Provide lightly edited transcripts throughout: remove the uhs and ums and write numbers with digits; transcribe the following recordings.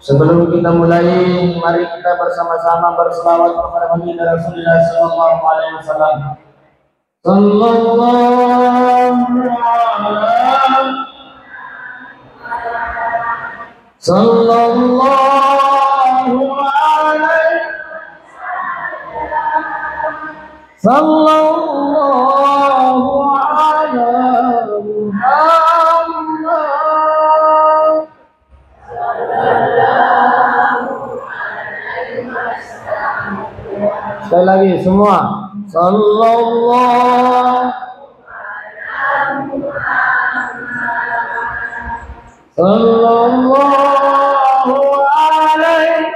Sebelum kita mulai, mari kita bersama-sama berselawat kepada baginda Rasulullah sallallahu alaihi wasallam. Sallallahu alaihi sallallahu alaihi Muhammad. Sekali lagi semua. Sallallahu alaihi sallallahu alaihi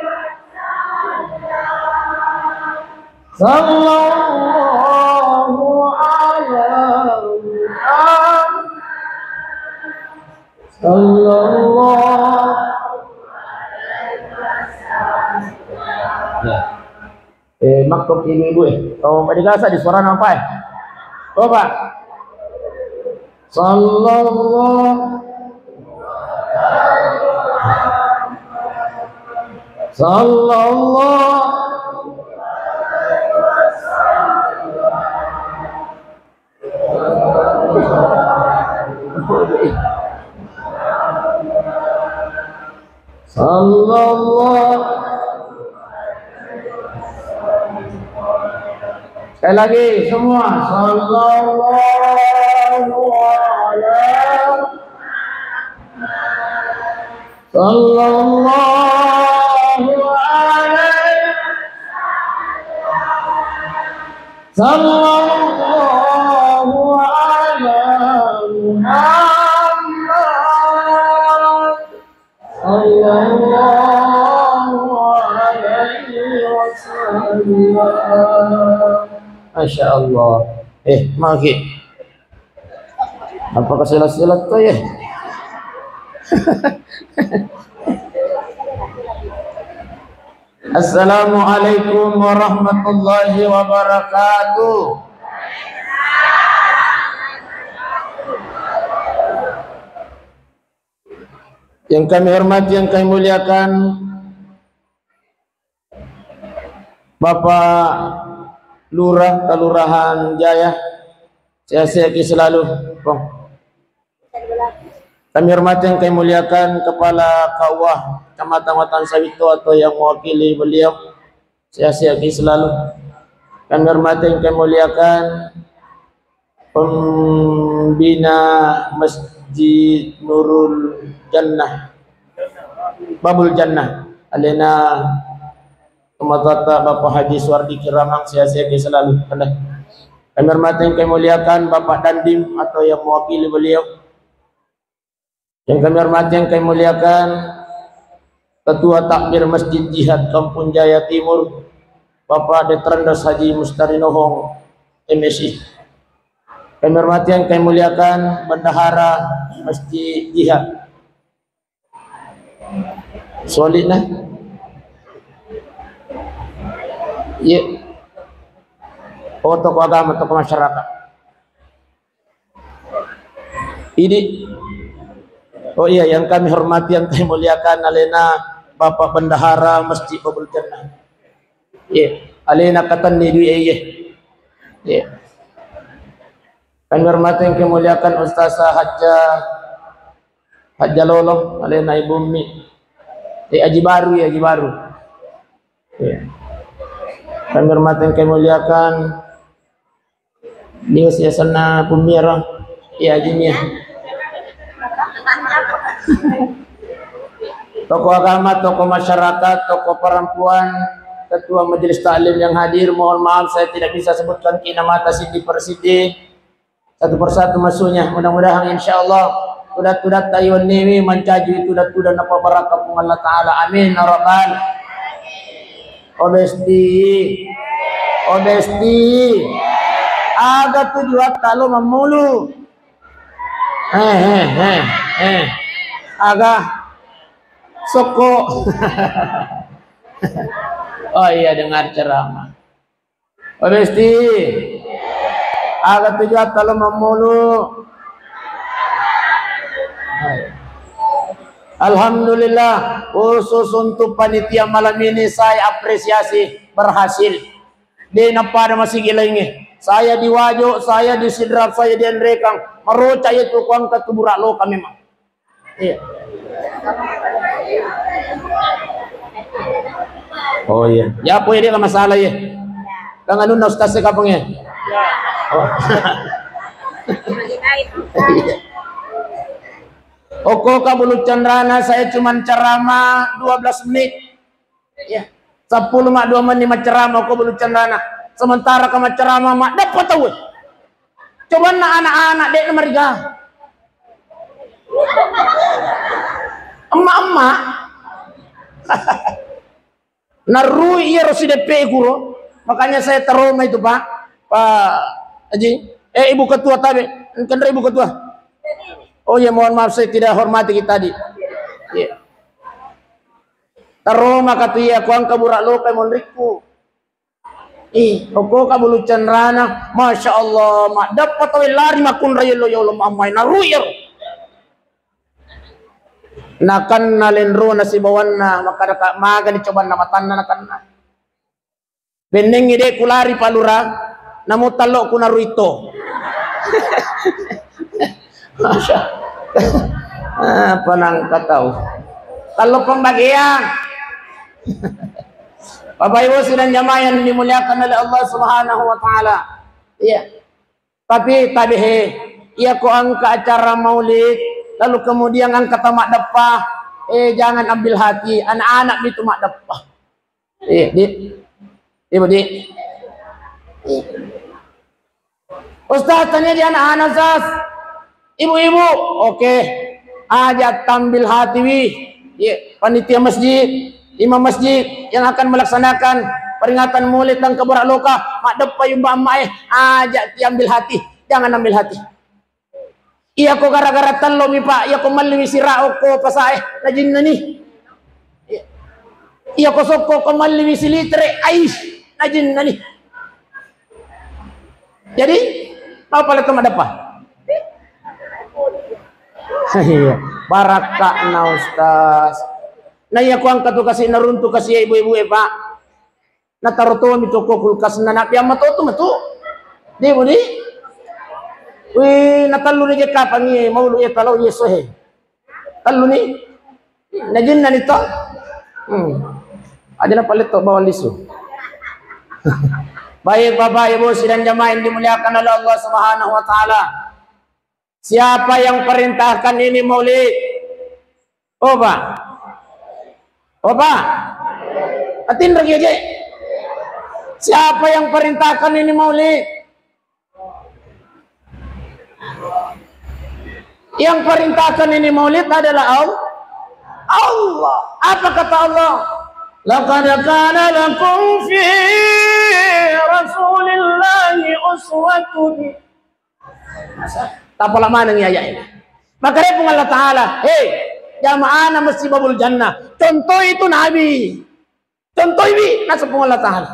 sallallahu. Maktub ibu-ibu kalau pada gasa di suara apa coba sallallahu sekali lagi semua sallallahu alaihi sallallahu alaihi Muhammad sallallahu alaihi wasallam. Masya Allah. Mari. Apakah silat-silat tu ya? Assalamualaikum warahmatullahi wabarakatuh. Yang kami hormati, yang kami muliakan, Bapak Lurah Kelurahan Jaya, saya selalu. Kami hormati, yang kami muliakan Kepala KUA Kecamatan Sawito atau yang mewakili beliau, saya selalu. Kami hormati, yang kami muliakan Pembina Masjid Nurul Jannah, Babul Jannah, Alena Kematata Bapak Haji Suwardi Kiramang, saya selalu. Kami hormati, yang kami muliakan Bapak Dandim atau yang mewakili beliau. Yang kami hormati, yang kami muliakan Ketua Takmir Masjid Jihad Kampung Jaya Timur, Bapak Detrandos Haji Mustari Nohong MSI. Kami hormati, yang kami muliakan Bendahara Masjid Jihad solid nah. Ya. Tokoh agama, tokoh masyarakat. Ini. Oh iya, yang kami hormati, yang kami muliakan Alena Bapak Bendahara Masjid Babul Jannah. Ya, Alena katan ni dui ya. Kami hormati, yang kami muliakan Ustazah Hajja Lolo, Alena Ibu Mi. Haji Baru ya, Haji Baru. Ya. Kami hormati, yang kami muliakan Nius Yasana Pumira, ya Haji Mia. Tokoh agama, tokoh masyarakat, tokoh perempuan, ketua majelis taklim yang hadir, mohon maaf saya tidak bisa sebutkan kinamata sidi persidi satu persatu masuknya. Mudah-mudahan insyaallah tudat-tudat tayun nimi mencaju tudat-tudat napa barakah Allah taala, amin ya rabbal. Obesti aga tujuan kalau memulu agak soko. Oh iya, dengar ceramah. Obesti agak tujuan kalau memulu Alhamdulillah, khusus untuk panitia malam ini saya apresiasi berhasil. Di napa masih gilangi. Saya di Wajo, saya di Sidrap, saya di Andrekang. Meroca itu kuang ketuburak lo kami memang. Iya. Oh iya. Ya apa dia masalah ya? Kang anu na ustaz kapang ya? Oh. Oko Kabulu Chandrana saya cuman ceramah 12 menit. Ya. 10 mak 2 menit mak ceramah Oko Kabulu Chandrana. Sementara kamu ceramah mak dapat tahu. Coba nak anak-anak dek mereka. Emak-emak. Narui iya rosi DP guru. Makanya saya trauma itu Pak. Pak Haji. Ibu ketua tadi. Kan ibu ketua. Oh ya mohon maaf saya tidak hormati kita tadi. Ya. Trauma kata iya kuang kaburak lo kay monriku. Oko Kabulu Chandrana. Masya Allah. Mak dapat tahu lari makun raya lo ya Allah mamay narui ya. Nakan nalenro na si bawan na makadaka maga ni coba na matan na nakan na. Beneng ide kulari palura namutalo ko na ruito. Masya. Apa nang kataw. Kalau pembagian. Bapak Ibu sidang jamaah yang dimuliakan oleh Allah Subhanahu wa taala. Iya. Tapi tabihe, iya ko ang ke acara maulid lalu kemudian angkat mak depah, jangan ambil hati anak-anak itu mak depah. Ibu di. Ustaz tanya di anak-anak Ustaz. Ibu-ibu, oke. Ajak tampil hati wi. Panitia masjid, imam masjid yang akan melaksanakan peringatan maulid dan kebarak loka, mak depah yung mbak ajak diambil hati, jangan ambil hati. Iya ko gara-gara talo mi Pak, iya ko mali sirao ko pasae najin na ni. Iya ko soko ko mali silitre ais najin na ni. Jadi apa pala to madapa? Iya, baraka na ustaz. Na iya ko ang katu kasi narunto kasi ibu-ibu Pak. Nataruto mi to ko kulkas na napya matoto mato. Di mo di? Wih, natalu ni kapan ni mau lu ya kalau yeso he. Talu ni najin na nito. Ada na palit to bawal lisu. Baik Bapak Ibu sidang jamaah yang dimuliakan oleh Allah Subhanahu wa taala. Siapa yang perintahkan ini maulid? Oh Pak. Oh Pak. Atin lagi aja. Siapa yang perintahkan ini maulid? Yang perintahkan ini maulid adalah Allah. Apa kata Allah? Laqad kana lakum fi Rasulillahi uswatun. Tapola mana ni ayat ini? Maka repung Allah Ta'ala, jamaah na mesti babul jannah. Contoh itu Nabi. Contoh ini nasabung Allah Ta'ala.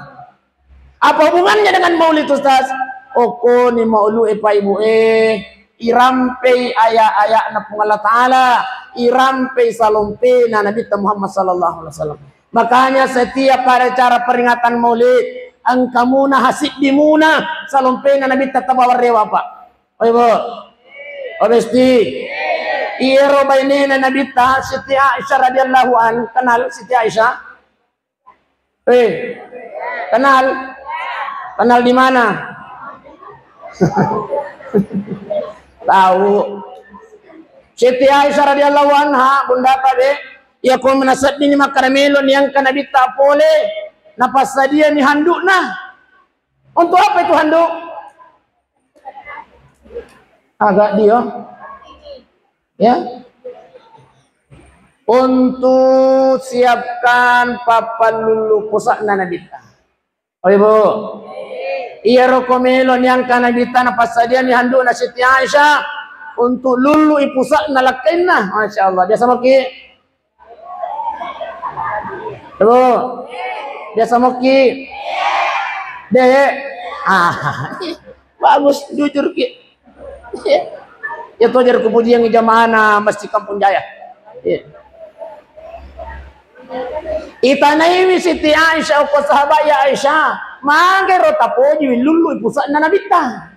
Apa hubungannya dengan maulid Ustaz? Oko ni maulu pa ibu irampe ayat-ayat na Allah Ta'ala, irampe salompe na Nabi Muhammad sallallahu alaihi wasallam. Makanya setiap pada cara peringatan maulid, ang kamuna hasib dimuna salompe na Nabi tatabawar rewa Pak. O ibu, obesti iro bainina Nabi ta Siti Aisyah radhiyallahu an, kenal Siti Aisyah? Kenal di mana? Tahu Siti Aisyah radhiyallahu anha bunda tabe ya ko menasab ni makaramelo yang kana bita pole napasadia ni handuk na. Untuk apa itu handuk? Agak dia ya untuk siapkan papan lulu pusakna nabita. Oh ibu iya rokomelo yang kana bita napasadia ni handuk na Siti Aisyah untuk lulu ipusak nalakainna. Masya Allah. Dia sama ki ibu dia sama ki deh bagus jujur ki itu ajar kepujian jamaah Masjid Kampung Jaya. Itanaimi Siti Aisyah ko sahabat ya Aisyah. Mangero tapoji lulu pusat na nabita.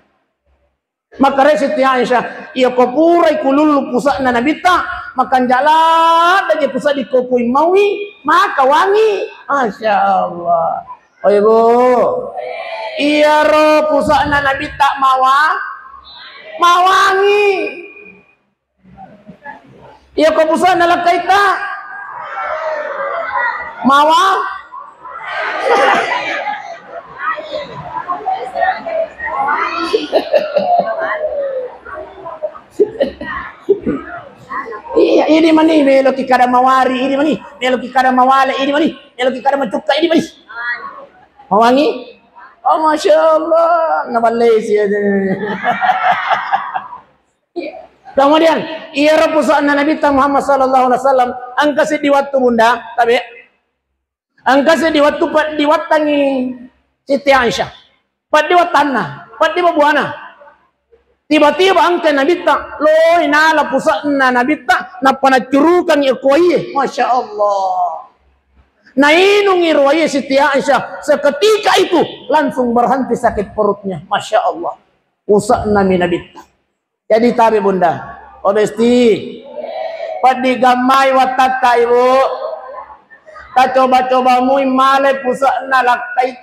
Maka Siti Aisyah ia ko purai kululu pusat na nabita. Makan jalan aja pusat di kopui mawi maka wangi. Masya Allah. Oh ibu. Iya ro pusat na nabita mawangi. Iya ko pusat na lakaita mawa. Iya, ini mani melo kikada mawari, ini mani melo kikada mawale, ini mani melo kikada macuka, ini mani mawangi. Oh masya Allah, nabalesi. Kemudian ia pusat Nabi Muhammad sallallahu alaihi wasallam angkasi di waktu bunda, tapi angkasi di waktu diwatangi Siti Aisyah. Pad diwatanna, pad dibabuana. Tiba-tiba angka Nabi tak loh inala pusat Nabi tak napana curukan ikuai. Masya Allah. Nah inungi ruaya Siti Aisyah seketika itu langsung berhenti sakit perutnya. Masya Allah. Pusat Nabi tak. Jadi tabi bunda, obesti, padi gamai watata ibu, tak coba-coba mui male pusat nalakai,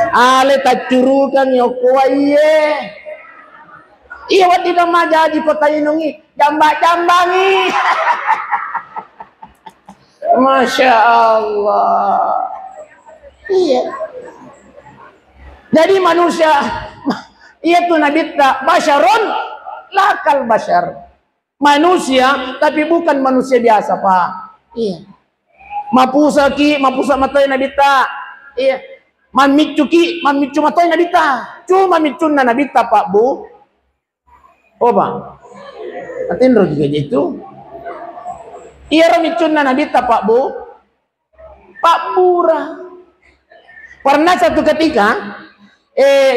ale tak curukan yokuaiye, iya wadi gamai jadi kota inungi, jambak-jambangi, Masya Allah, iya, jadi manusia. Ia tu Nabi tak basyarun lakal basyar. Manusia tapi bukan manusia biasa, Pak. Iya. Mapusa matai Nabi tak. Iya. Mamicu matai Nabi tak. Cuma micunna Nabi tak, Pak Bu. Oh, Pak. Atindro juga itu. Iya micunna Nabi tak, Pak Bu. Pak Bura. Pernah satu ketika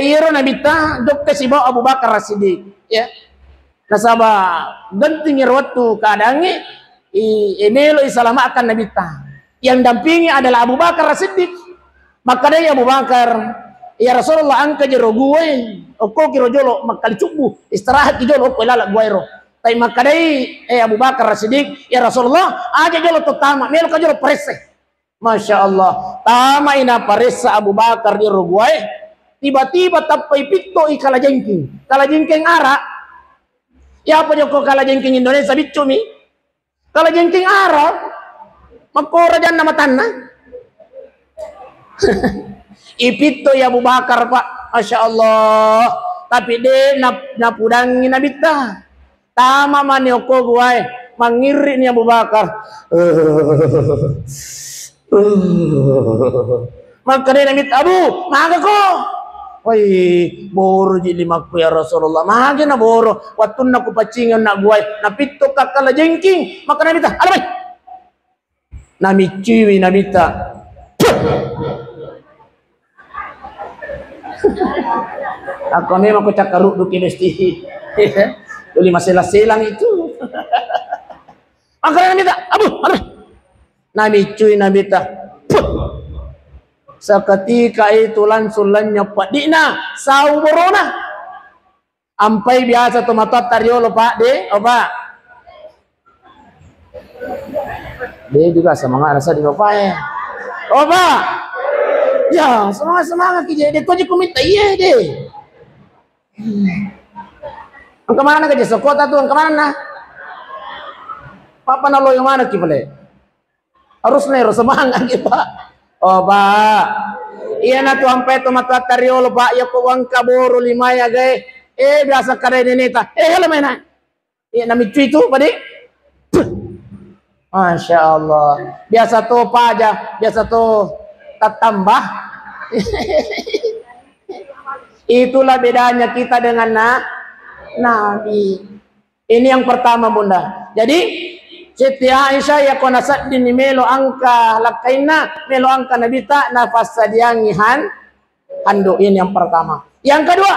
iro nabita dokter si bawa Abu Bakar As-Siddiq ya nasaba genting waktu keadaannya emelo isalama akan nabita yang dampingi adalah Abu Bakar As-Siddiq maka dia Abu Bakar ya Rasulullah angka jero gue oko kiro jolo makali cubu istirahat ki jolo ko lala guairo tapi maka dia Abu Bakar As-Siddiq ya Rasulullah aja jolo tama melo ka jolo presse Masya Allah tama ina paressa Abu Bakar di Uruguay tiba-tiba tapai pito kalajengking ara ya apa joko kalajengking Indonesia bicumi kalajengking ara makora jan nama tanah ipito ya Abu Bakar Pak Masya Allah tapi de napudangi nabita tama manioko guai mangiri ni Abu Bakar maka dia nabita Abu maga ko woi boro jadi makku ya Rasulullah maga na boro watun na kupacingan na guai napito kakala jengking maka nabita alay namiciwi nabita aku memang aku cakaruk duki mesti tuli masalah selang itu maka nabita Abu alay namiciwi nabita seketika itu langsung lenyap Pak Dina sau borona ampai biasa tomatot tariolo Pak de Pak dia juga semangat rasa di Bapak ya Pak ya semangat kijai kau je minta iya deh ang kemana ke Sokota tuh ang kemana Papa nalo yang mana ki pale harus nero semangat ki Pak Pak iya na tu ampai tu mata tariolo Pak ya ko wang kaboro lima ya gay biasa kare neneta hello mena iya nami itu padi Masya Allah biasa tu Pak aja biasa tu tambah itulah bedanya kita dengan Nabi ini yang pertama bunda jadi Siti Aisyah ya kona saddi ni melo angka lakaina melo angka nabita nafas sadiangihan hando ini yang pertama. Yang kedua,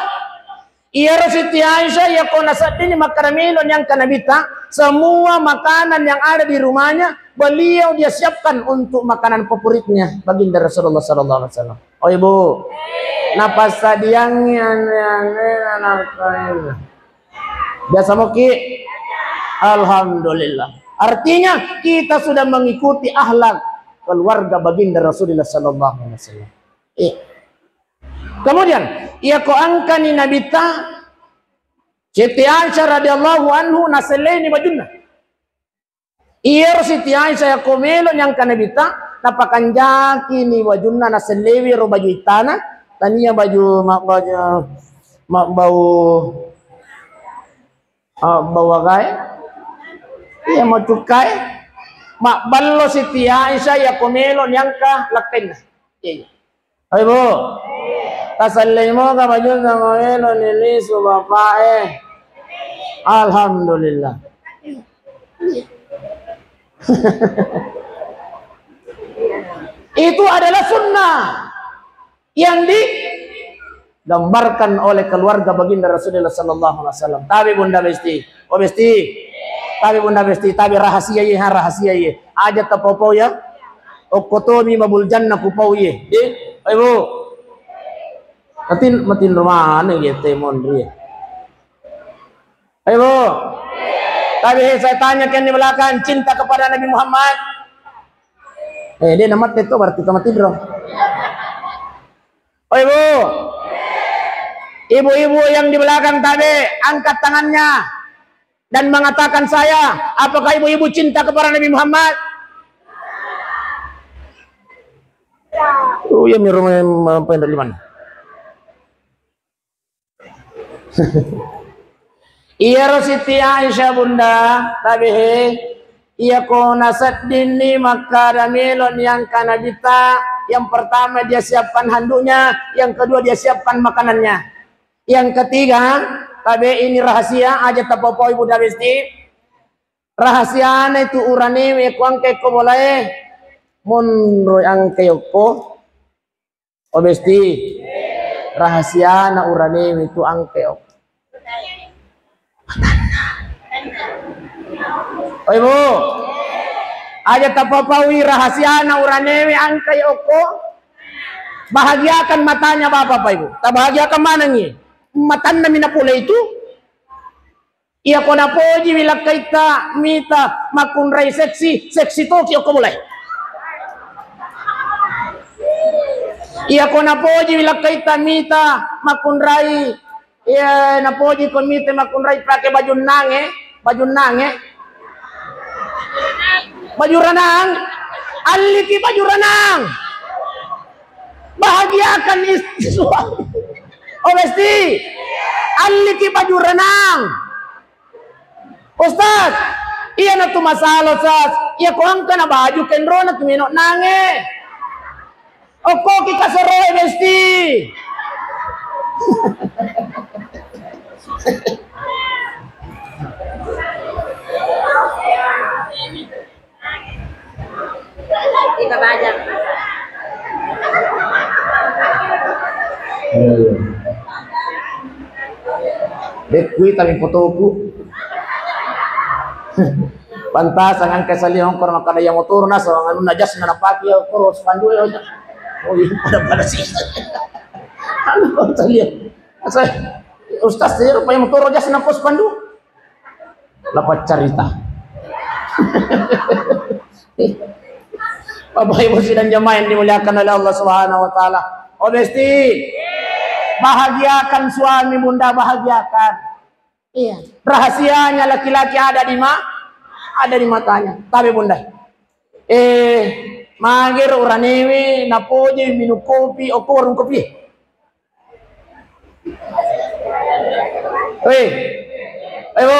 ia Siti Aisyah ya kona saddi ni makaramelo yang nabita semua makanan yang ada di rumahnya beliau dia siapkan untuk makanan favoritnya baginda Rasulullah sallallahu alaihi wasallam. Oh ibu, napas sadiangnya biasa moki. Alhamdulillah. Artinya kita sudah mengikuti akhlak keluarga baginda Rasulullah sallallahu alaihi wasallam. Kemudian ia ko angkani nabita Siti Aisyah radhiyallahu anhu naseleni bajunna. Iya Siti Aisyah komelo yang kanabita napakan jaki ni wajunna naselewi ro baju itana tania baju bau agai iya mau cukai mak ballo Siti Aisyah ya komelo yang ka lakin iya ay bu tasalli mo ka baju sa komelo nilisu bapak alhamdulillah. Itu adalah sunnah yang digambarkan oleh keluarga baginda Rasulullah sallallahu alaihi wasallam. Tapi bunda besti, oh besti, tapi bunda besti, tapi rahasia ye, aja tapopau ya, okotomi mabul jannah kupau ye, ibu, matin rumah ane gitu mondri, ibu. Tapi saya tanyakan di belakang, cinta kepada Nabi Muhammad. Dia nama itu berarti kamu tidur. Oh ibu, ibu-ibu yang di belakang tadi angkat tangannya dan mengatakan saya, apakah ibu-ibu cinta kepada Nabi Muhammad? Oh ya, rumah apa dari mana? Iya Siti Aisyah bunda, tapi iya ko nasat dini maka ramilon yang kanabita. Yang pertama dia siapkan handuknya, yang kedua dia siapkan makanannya, yang ketiga, tapi ini rahasia aja tapopo ibu besti. Rahasia itu urani kuang ke ko boleh munro ang kayoko obesti. Rahasia na urani itu ang kayoko. Oh ibu, aja tapapawi rahasia na uranewi angkai oko. Bahagiakan matanya bapak ibu. Tak bahagiakan mana nih? Matanda mina pula itu. Ia kona poji bila kaita mita makunrai seksi toki oko mulai. Ia kona poji bila kaita mita makunrai. Ia napoji komite makunrai pakai baju nange. Baju renang, aliki baju renang, bahagiakan istri suami. Oh besti, aliki baju renang. Ustaz, iya na tu masalah Ustaz. Iya ko ang kana baju kenro na tumino nange. O ko kita soroy besti. Ibabaja. Dekui tapi fotoku. Pantas ang kasalihong ko makana yang motor na so ang najas na napaki ko pandu yo. Oh pada sih. Ano ko tali. Asa Ustaz sir pa yung motor jas na pos pandu. Lapat cerita. Bapak Ibu sidang jamaah yang dimuliakan oleh Allah Subhanahu wa taala. Oh besti. Bahagiakan suami bunda, bahagiakan. Iya. Rahasianya laki-laki ada di matanya. Tapi bunda. Magir uranewi napoje minum kopi o warung kopi. Ayo.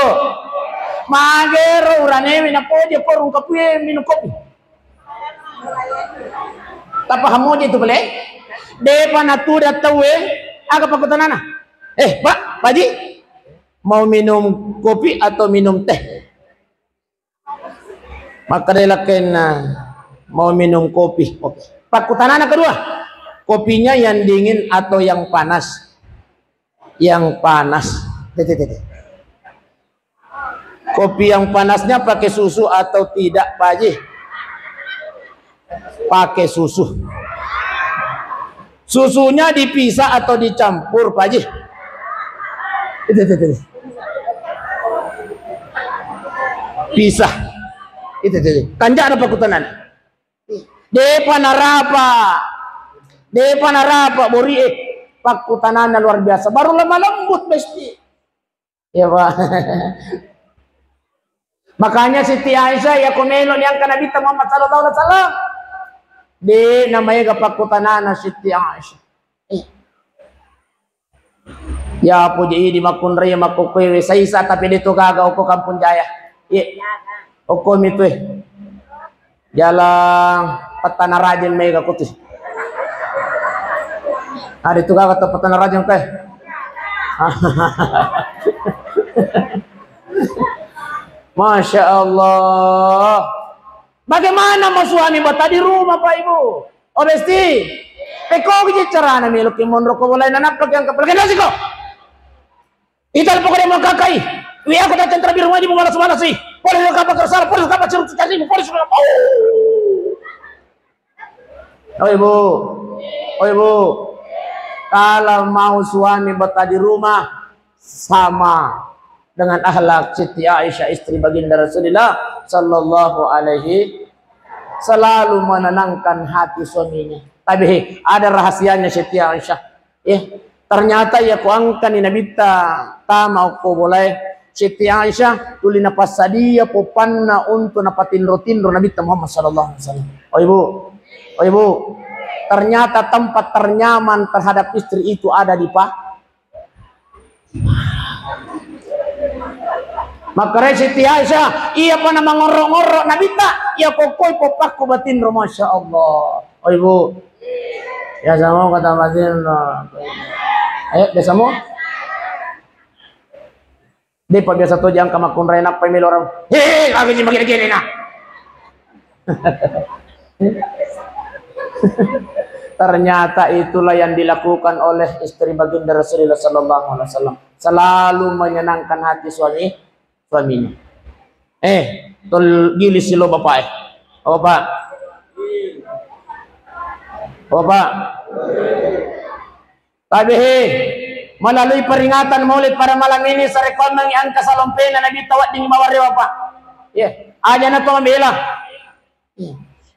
Magir uranewi napoje warung kopi minum kopi. Tapa hamoje itu boleh? Depa natura tahu aga pakutanana. Pak, Pak Haji, mau minum kopi atau minum teh? Maka delaken mau minum kopi. Oke. Pakutanana kedua, kopinya yang dingin atau yang panas? Yang panas. Kopi yang panasnya pakai susu atau tidak, Pak Haji? Pakai susu. Susunya dipisah atau dicampur, Pak Haji? Itu. Pisah. Itu. Kanjak ada pakutanan. Depa narapa bori pakutanan luar biasa. Baru lemah lembut mesti. Ya Pak. Makanya Siti Aisyah ya komelon yang kana Nabi Muhammad sallallahu alaihi wasallam. De namanya gapakutanana Siti Aisyah. Ya puji di makun raya makukwe saisa tapi dito gaga oko Kampung Jaya. Oko mitu jalan petana rajin mega kuti. Ada itu gaga petana rajin teh. Masya Allah. Bagaimana mau suami bata di rumah Pak Ibu? Oh besti. Peko gini cara na miluk imon roko mulai nanaplok yang kepala nasi kok. Ital pokoknya mau kakai. Wi aku datang terakhir rumah di malas malas sih. Polis kapal tersal, polis kapal cerut cari, polis kapal. Oh Ibu. Kalau mau suami bata di rumah sama dengan akhlak Siti Aisyah istri baginda Rasulullah sallallahu alaihi selalu menenangkan hati suaminya. Tapi ada rahasianya Siti Aisyah. Ternyata ya kuangkan ni nabita tama ko boleh Siti Aisyah tuli napasadia popanna untuk napatin rutin nabita Muhammad sallallahu alaihi wasallam. Oh Ibu, ternyata tempat ternyaman terhadap istri itu ada di Maka Siti Aisyah, iya pa na mangorok-ngorok nabita, iya kokoy popakku batin ro masya Allah. Oh Ibu, ya sama kata batin ro. Biasa mo? Di pa biasa to jang kamakun renak pa milorang. Hei, kami ni magiging na. Ternyata itulah yang dilakukan oleh istri baginda Rasulullah sallallahu alaihi wasallam. Selalu menyenangkan hati suaminya. Tol gilis silo bapak Oh Pak. Tapi melalui peringatan Maulid pada malam ini saya rekam angka salompena Nabi tawat di mawarewa Pak. Aja na to membela.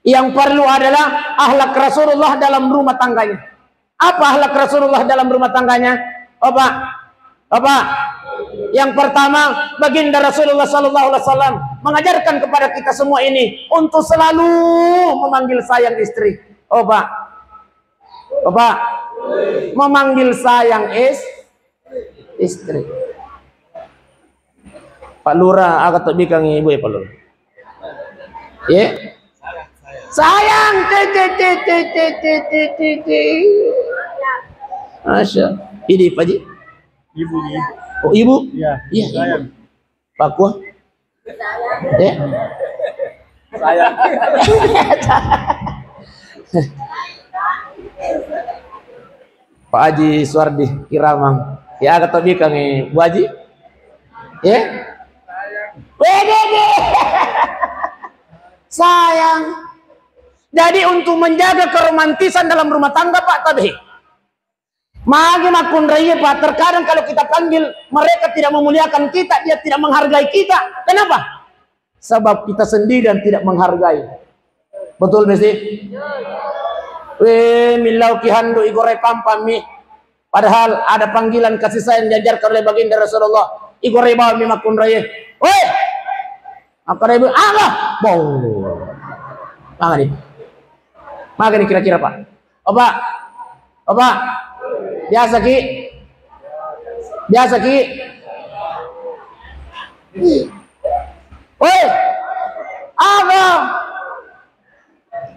Yang perlu adalah akhlak Rasulullah dalam rumah tangganya. Apa akhlak Rasulullah dalam rumah tangganya? Bapak, yang pertama baginda Rasulullah sallallahu alaihi wasallam mengajarkan kepada kita semua ini untuk selalu memanggil sayang istri. Bapak, memanggil sayang istri. Pak Lurah agak tak bikang ibu ya Pak Lurah. Sayang, Masya. Ini Pak Ji? Ibu. Oh ibu? Iya. Ibu. Pak Kuah? Sayang. Pak Haji Suardi Kiramang. Ya agak tak bikang Bu Haji? Sayang. Jadi untuk menjaga keromantisan dalam rumah tangga Pak Tabi. Magi makun raya Pak, terkadang kalau kita panggil mereka tidak memuliakan kita, dia tidak menghargai kita. Kenapa? Sebab kita sendiri dan tidak menghargai. Betul mesti? Milau kihandu igore pampami. Padahal ada panggilan kasih sayang diajarkan oleh baginda Rasulullah. Igore bawa mi makun raya. Weh! Makun raya Allah. Bow. Magani kira-kira Pak. Pak. Biasa ki. Woi, apa?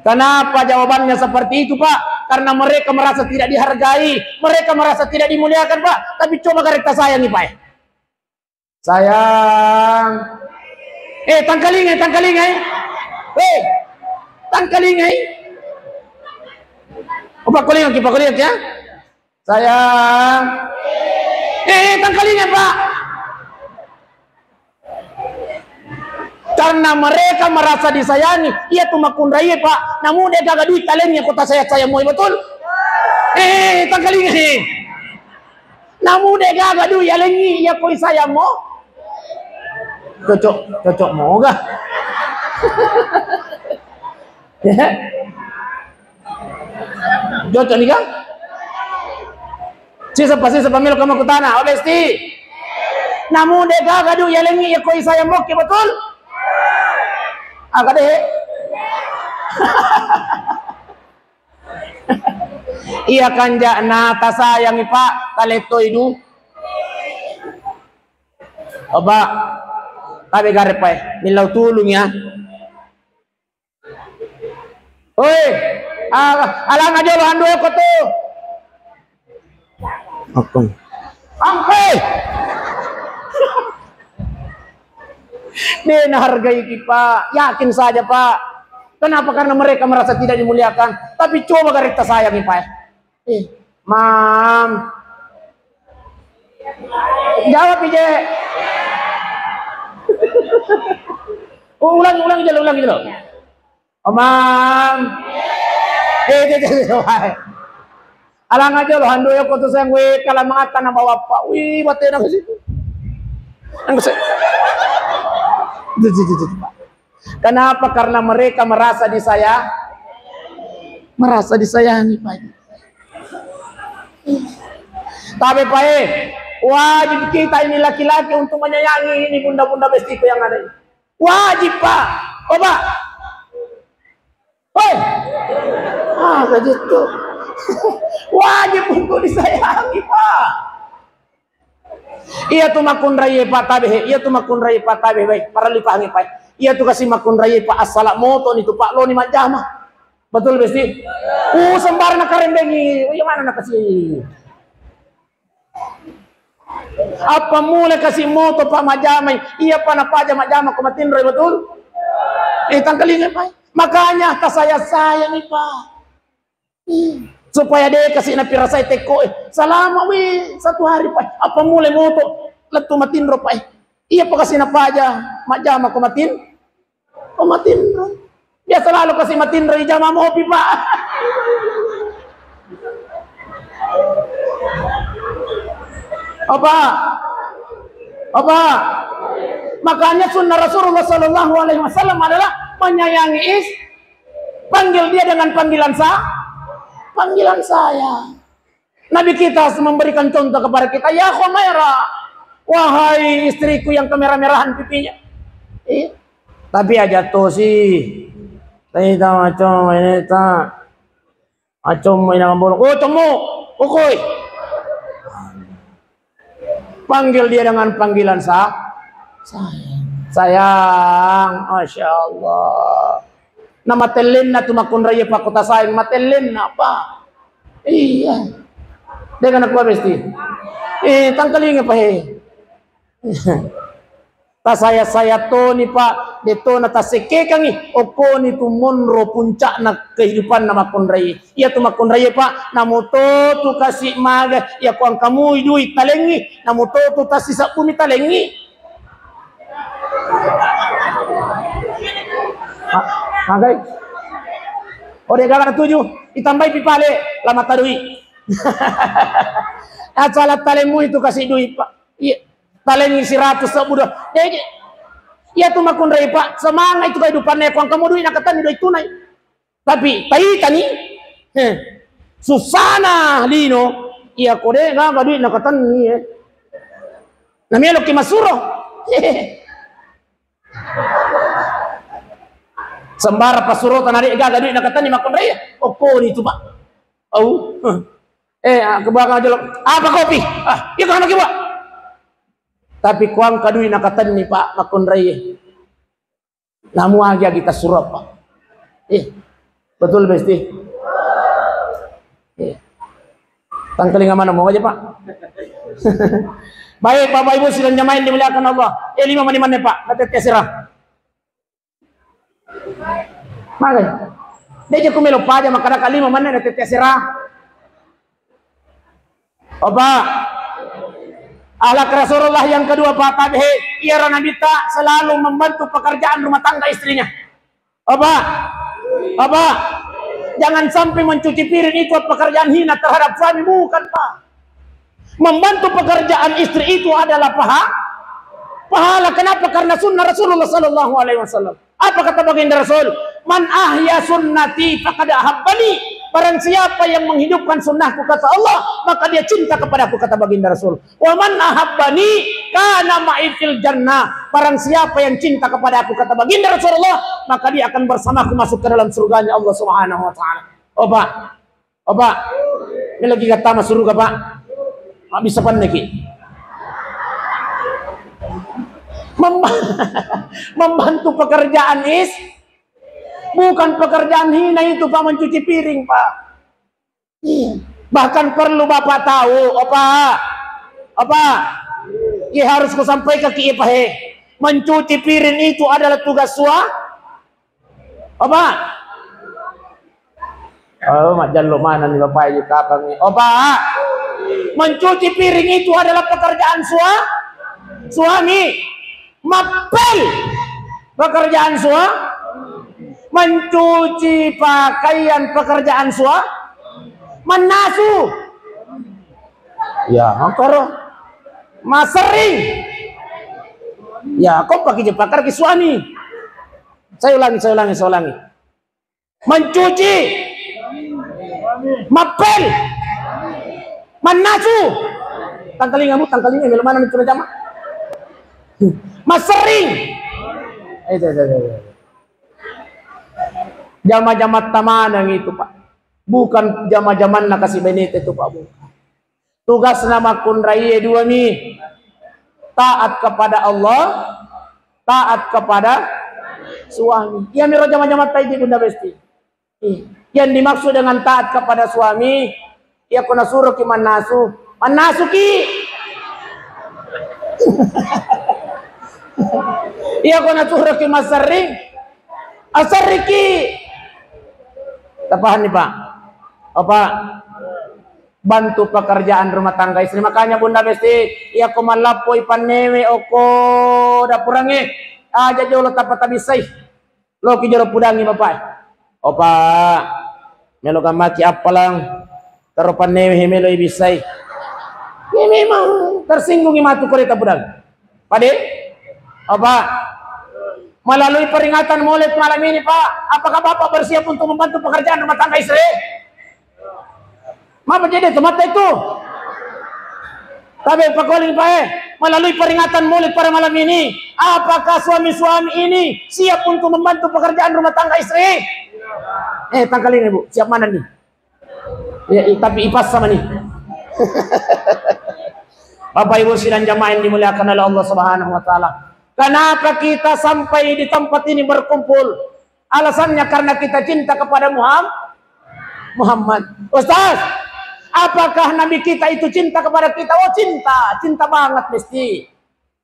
Kenapa jawabannya seperti itu Pak? Karena mereka merasa tidak dihargai, mereka merasa tidak dimuliakan Pak. Tapi coba kita sayang nih Pak. Sayang. Tangkalingai. Tangkalingai. Pak kulihat ya. Sayang. Tangkalingai Pak. karena mereka merasa disayangi. Ia tu makunrai Pak. Namun dia gak duit talentnya kota saya mau betul. Tangkaling namun dia gak duit alengi ia koi saya mau. Cocok mau gak? Ya. Cocok nih kan? Sisa pamil kamu ke tanah, obesti. Namun dia gak duit alengi ia koi saya mau betul. Agak deh. Iya kan na tasayangi Pak kaleto itu. Oba, tapi garip Pak, nilaw tulong ya. Oi, alang aja lo handu ko to. Akong. Angke. Dia hargai Pak, yakin saja Pak. Kenapa? Karena mereka merasa tidak dimuliakan. Tapi coba garis sayangi Pak. Mam. Jawab aja. Ulang dulu. Oh, Mam. Alang aja lo handu ko to sayang we kalamatan na bawa Pak. Wih, bate na kasi. Ang kasi. Kenapa? Karena mereka merasa disayangi Pak. Tapi Pak, wajib kita ini laki-laki untuk menyayangi ini bunda-bunda bestiku yang ada. Wajib Pak. Oh Pak. Hoi. Begitu. Wajib untuk disayangi Pak. Iya tu makun raya Pak tabe, baik para lipangi Pak. Iya tu kasih makun raya Pak asala moto itu Pak lo ni majama. Betul besti? Sembar nak karembengi. Yang mana nak kasih? Apa mulai kasih moto Pak majama? Iya Pak nak paja majama kumatin raya betul? Tangkalingin Pak. Makanya tak sayang nih Pak. Supaya dia kasih napi rasai teko selama satu hari Pak. Apa mulai moto letu matin ro Pak. Iya Pak kasih napa aja majama ko matin. Ko matin ro. Dia selalu kasih matin ro jama mopi Pak. Apa? Makanya sunnah Rasulullah Sallallahu Alaihi Wasallam adalah menyayangi panggil dia dengan panggilan saya. Nabi kita memberikan contoh kepada kita, ya Khumaira, wahai istriku yang kemerah-merahan pipinya. Tapi aja tuh sih, kita macam ini tak, macam ini ngambul. Oh temu, ukoi. Panggil dia dengan panggilan sayang, masya Allah. Nama telin na tumakun raya Pak kota sayang matelin na apa? Iya. Dengan aku besti. Tangkaling Pak Ta saya to ni Pak deto na taseke kangi oko ni tumonro puncak na kehidupan na makun raya. Iya tu makun raya Pak namuto tu kasih maga ya kuang kamu duit talengi namuto tu tasisa kumi talengi. Guys. Oh dia gak 7 ditambah pipale lama tadui. Salat talemu itu kasih duit Pak. Iya. Taleng isi 100 sebudah. Iya tuh makun raya Pak. Semangat itu kehidupannya kuang kamu duit nakatan duit tunai. Tapi tani Susana Lino iya kode gak duit nakatan ni namanya Loki Masuro. Sembara pasuro tanari gaga duit nakatan ni makon raya. Opo ni itu Pak. Ke belakang aja lo. Apa kopi? Iya kan lagi Pak. Tapi kuang kadui nakatan ni Pak makon raya. Namu aja kita suruh Pak. Betul besti. Tangkaling mana mau aja Pak. Baik Bapak Ibu sidang jamaah dimuliakan Allah. 5 menit Pak. Natet kesirah. Magai. Dia jago melo paja makana kali mana na tetesira. Oba. Ahlak Rasulullah yang kedua Pak Tabihi, ia Nabi tak selalu membantu pekerjaan rumah tangga istrinya. Apa? Jangan sampai mencuci piring itu pekerjaan hina terhadap suami, bukan Pak. Membantu pekerjaan istri itu adalah pahala. Kenapa? Karena sunnah Rasulullah Sallallahu Alaihi Wasallam. Apa kata baginda Rasul? Man ahya sunnati faqad ahabbani. Barang siapa yang menghidupkan sunnahku, kata Allah, maka dia cinta kepadaku, kata baginda Rasul. Wa man ahabbani kana ma'i fil jannah. Barang siapa yang cinta kepadaku, kata baginda Rasulullah, maka dia akan bersamaku masuk ke dalam surganya Allah Subhanahu wa taala. Oh Pak. Ini lagi kata masuk surga Pak. Mak bisa pandai. Membantu pekerjaan bukan pekerjaan hina itu Pak, mencuci piring Pak. Bahkan perlu Bapak tahu apa ya harus kusampaikan ke Pak, mencuci piring itu adalah tugas jangan mana nih Bapak ini kapan nih. Pak, mencuci piring itu adalah pekerjaan suami. Mapel pekerjaan mencuci pakaian pekerjaan menasu ya angkoro masering ya kau pakai pakar ke suami. Saya ulangi mencuci, mapel, menasu, tangkalinga mana nih jama masering jama-jama tamanang itu Pak, bukan jama-jaman nak kasih benete itu Pak, bukan. Tugas nama kun raya dua nih, taat kepada Allah, taat kepada suami. Ia miro jama-jama taiji Bunda Besti. Yang dimaksud dengan taat kepada suami, ia kuna suruh ki manasu ki. Ia kuna suruh ki masering, asariki. Tapahan nih Pak. Bantu pekerjaan rumah tangga istri. Makanya Bunda Besti, ia kumalapoi panewe oko dapurange aja jolo tapat abisai. Lo ki jolo pudangi Bapak. Melo kamaki apalang taruh panewe melo ibisai. Ini memang tersinggung imatu koreta pudang. Pade? Melalui peringatan Maulid malam ini Pak, apakah Bapak bersiap untuk membantu pekerjaan rumah tangga istri? Apa jadi mata itu? Tapi Pak Kolin Pak, melalui peringatan Maulid pada malam ini, apakah suami-suami ini siap untuk membantu pekerjaan rumah tangga istri? Tangkalin Ibu, siap mana nih? Ya, tapi ipas sama nih. Bapak Ibu sidang jamaah yang dimuliakan oleh Allah Subhanahu wa taala. Kenapa kita sampai di tempat ini berkumpul? Alasannya karena kita cinta kepada Muhammad. Ustaz, apakah Nabi kita itu cinta kepada kita? Oh cinta banget mesti.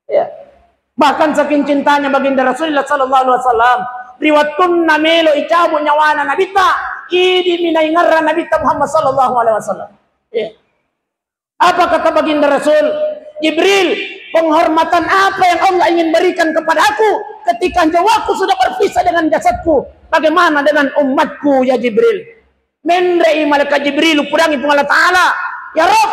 Ya. Bahkan saking cintanya baginda Rasulullah sallallahu alaihi wasallam, riwatun namelo icabu nyawana Nabi ta, idi minai ngarra Nabi ta Muhammad sallallahu alaihi wasallam. Ya. Apa kata baginda Rasul? Jibril, penghormatan apa yang Allah ingin berikan kepada aku ketika nyawaku sudah berpisah dengan jasadku? Bagaimana dengan umatku ya Jibril? Menrei malaikat Jibril pudangi Allah Ta'ala, ya Rabb,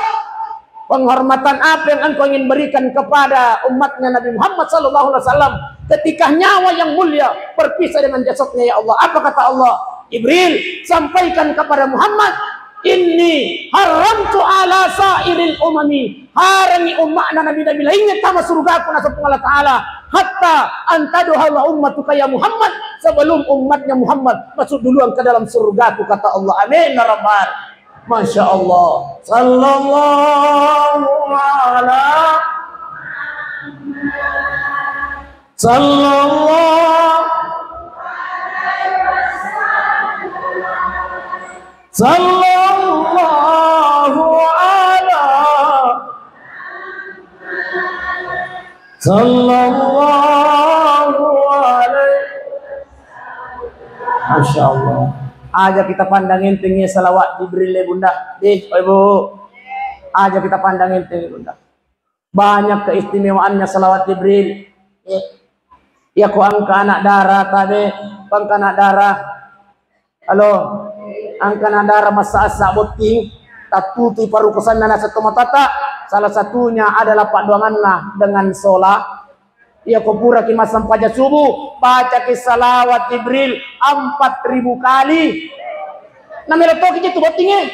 penghormatan apa yang engkau ingin berikan kepada umatnya Nabi Muhammad sallallahu alaihi wasallam ketika nyawa yang mulia berpisah dengan jasadnya ya Allah? Apa kata Allah? Jibril, sampaikan kepada Muhammad, inni haramtu ala sairil umami, harangi umatna nabi-nabi lainnya tama surga aku nasab Allah Ta'ala hatta antaduha ummatuka ya Muhammad, sebelum umatnya Muhammad masuk duluan ke dalam surga aku, kata Allah. Amin ya rabbal. Masya Allah. Sallallahu ala sallallahu sallallahu alaihi. Masya Allah. Aja kita pandangin tinggi salawat Jibril Bunda. Ibu. Aja kita pandangin tinggi Bunda. Banyak keistimewaannya salawat Jibril. Ya ko angka anak darah tabe, angka anak darah. Halo, angka anak darah masa asa boting, tatuti parukusan nana satomatata. Salah satunya adalah pak doanganna dengan sholat. Ya ko pura ki masam pajak subuh, baca ki salawat Jibril 4.000 kali. Namanya toki itu botingnya.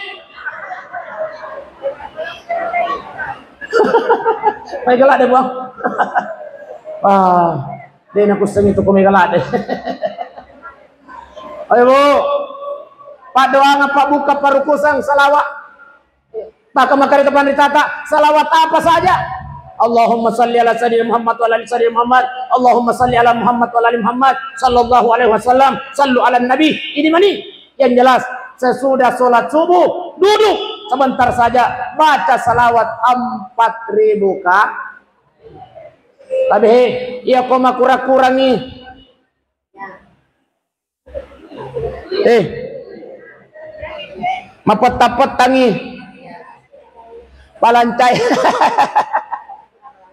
May galak deh buang. Dia nak kuseng itu kami galak deh. Ayo bu, pak doang pak buka parukusang salawat. Tak kemakar depan ditata salawat apa saja. Allahumma salli ala sayyidina Muhammad wa ala ali sayyidina Muhammad. Allahumma salli ala Muhammad wa ala ali Muhammad sallallahu alaihi wasallam. Sallu ala nabi. Ini mani yang jelas. Sesudah sholat subuh duduk sebentar saja baca salawat 4.000 kali. Tapi iya koma kurang-kurangi. Mapet-petangi palancai.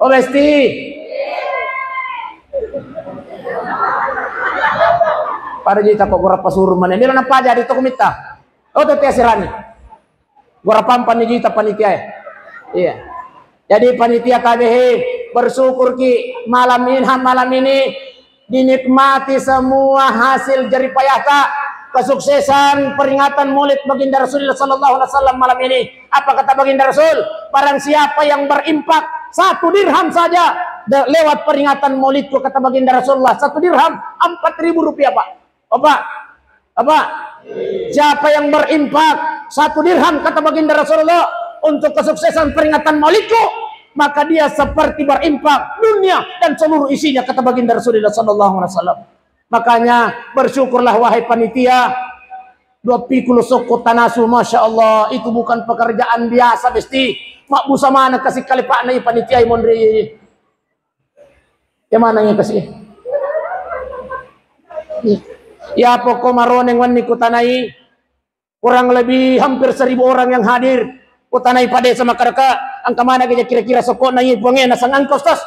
Oh mesti para jita kok berapa suruh mana ini apa aja di toko mita. Oh tete asirani berapa pampan jita panitia. Iya, jadi panitia KBH bersyukur ki malam ini dinikmati semua hasil jeripayah tak kesuksesan peringatan Maulid baginda Rasulullah sallallahu alaihi wasallam malam ini. Apa kata baginda Rasul? Barang siapa yang berimpak 1 dirham saja lewat peringatan Maulidku, kata baginda Rasulullah, 1 dirham 4.000 rupiah pak. Apa? Siapa yang berimpak 1 dirham kata baginda Rasulullah untuk kesuksesan peringatan Maulidku, maka dia seperti berimpak dunia dan seluruh isinya, kata baginda Rasulullah sallallahu alaihi wasallam. Makanya bersyukurlah wahai panitia. 2 pikul soko tanasu, masya Allah, itu bukan pekerjaan biasa besti. Mak busa mana kasih kali pak nai panitia mondri. Yang mana yang kasih? Ya pokok maroneng wani kutanai kurang lebih hampir 1.000 orang yang hadir. Kutanai pada sama karaka angka mana aja kira-kira soko nai buangnya nasang angka ustaz.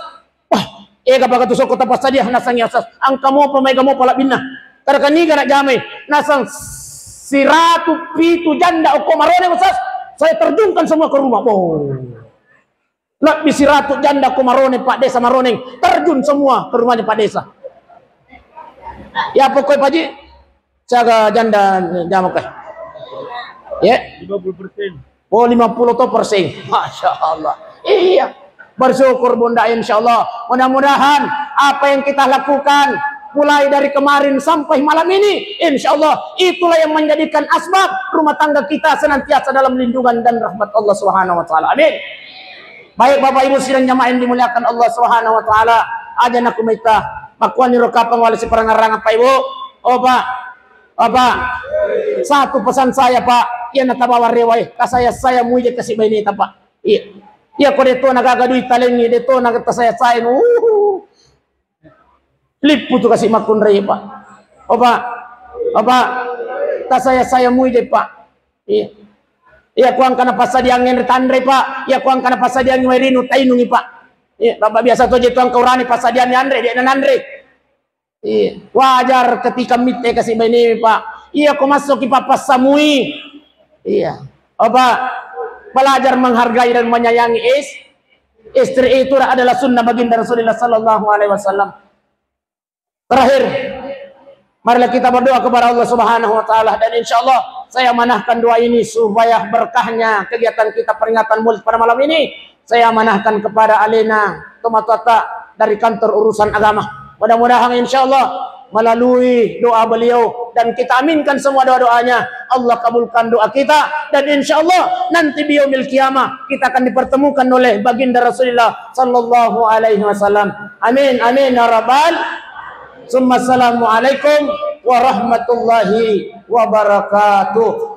Wah, ega baga tu soko tapas saja nasang ya ustaz. Angka mo pamega mo pala binna. Karaka ni kana jamai nasang 100 pitu janda oko maroneng ustaz. Saya terjunkan semua ke rumah. Oh. Lebih 100 janda oko maroneng Pak Desa maroneng terjun semua ke rumahnya Pak Desa. Ya pokoknya Pak Ji, jaga janda jamak. Ya, 50%. Oh 50%. Masya Allah. Iya. Bersyukur bunda insya Allah. Mudah-mudahan apa yang kita lakukan mulai dari kemarin sampai malam ini, insya Allah itulah yang menjadikan asbab rumah tangga kita senantiasa dalam lindungan dan rahmat Allah Subhanahu Wa Taala. Amin. Baik Bapak Ibu sidang jamaah yang dimuliakan Allah Subhanahu Wa Taala. Ajan aku minta makuan nirokapang wali si perangarang Pak Ibu. Oh Pak, satu pesan saya Pak, yan natabawa reway, kasaya muja kasi ba ini Pak. Iya ko dito nagagaduy talengi dito nagatasaya lipu tu kasi makun ray Pak. Opa, kasaya muja Pak. Iya kuang kana pasadiang yang retandre Pak. Iya kuang kana pasadiang yang rinu tainungi Pak. Iya, Bapak biasa tu jitu ang kaurani pasadian ni Andre, dia nanandre. Iya, wajar ketika mite kasih bini Pak. Iya, aku masuk ke Papa Samui. Iya, Opa, belajar menghargai dan menyayangi istri itu adalah sunnah baginda Rasulullah sallallahu alaihi wasallam. Terakhir, marilah kita berdoa kepada Allah Subhanahu wa taala dan insyaallah saya amanahkan doa ini supaya berkahnya kegiatan kita peringatan Maulid pada malam ini. Saya amanahkan kepada Alena Tomatata dari kantor urusan agama. Mudah-mudahan insya Allah melalui doa beliau dan kita aminkan semua doa-doanya, Allah kabulkan doa kita dan insya Allah nanti di yaumil qiyamah kita akan dipertemukan oleh baginda Rasulullah sallallahu alaihi wasallam. Amin amin ya rabbal. Assalamualaikum warahmatullahi wabarakatuh.